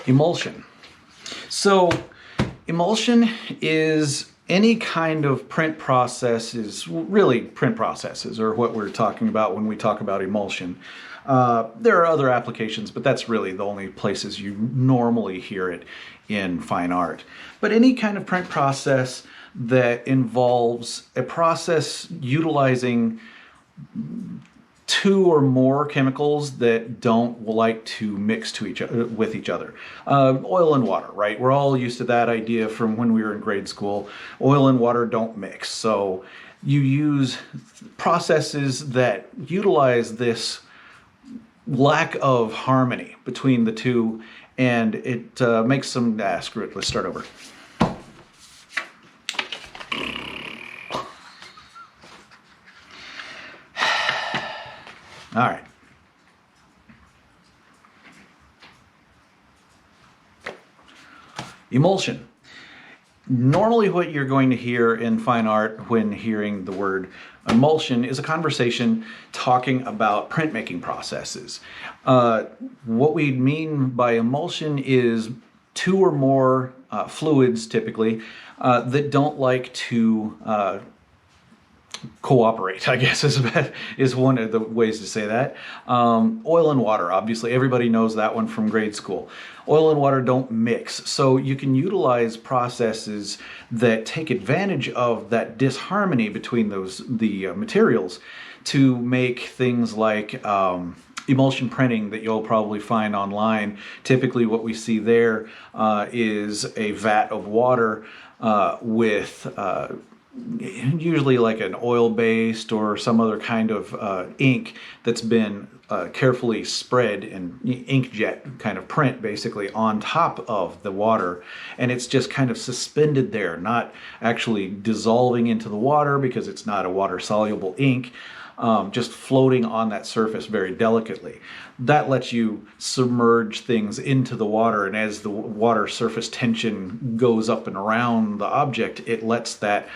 Emulsion. So emulsion is any kind of print process, is really print processes are what we're talking about when we talk about emulsion. There are other applications, but that's really the only places you normally hear it in fine art. But any kind of print process that involves a process utilizing two or more chemicals that don't like to mix with each other. Oil and water, right? We're all used to that idea from when we were in grade school. Oil and water don't mix. So you use processes that utilize this lack of harmony between the two, and it makes some, screw it, let's start over. All right. Emulsion. Normally what you're going to hear in fine art when hearing the word emulsion is a conversation talking about printmaking processes. What we mean by emulsion is two or more fluids, typically, that don't like to cooperate, I guess is one of the ways to say that. Oil and water, obviously, everybody knows that one from grade school. Oil and water don't mix, so you can utilize processes that take advantage of that disharmony between the materials to make things like emulsion printing that you'll probably find online. Typically what we see there is a vat of water with usually like an oil-based or some other kind of ink that's been carefully spread in inkjet kind of print basically on top of the water, and it's just kind of suspended there, not actually dissolving into the water because it's not a water-soluble ink, just floating on that surface very delicately. That lets you submerge things into the water, and as the water surface tension goes up and around the object, it lets that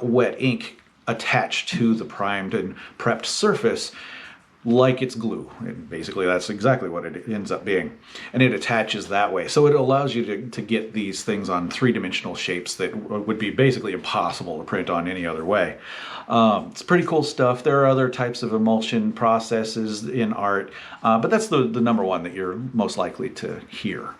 wet ink attach to the primed and prepped surface like it's glue. And basically that's exactly what it ends up being. And it attaches that way. So it allows you to get these things on three-dimensional shapes that would be basically impossible to print on any other way. It's pretty cool stuff. There are other types of emulsion processes in art, but that's the number one that you're most likely to hear.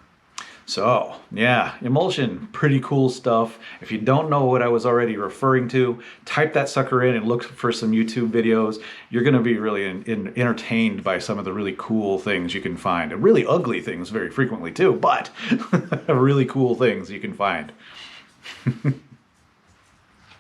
So yeah, emulsion, pretty cool stuff. If you don't know what I was already referring to, type that sucker in and look for some YouTube videos. You're going to be really entertained by some of the really cool things you can find. And really ugly things very frequently too, but really cool things you can find.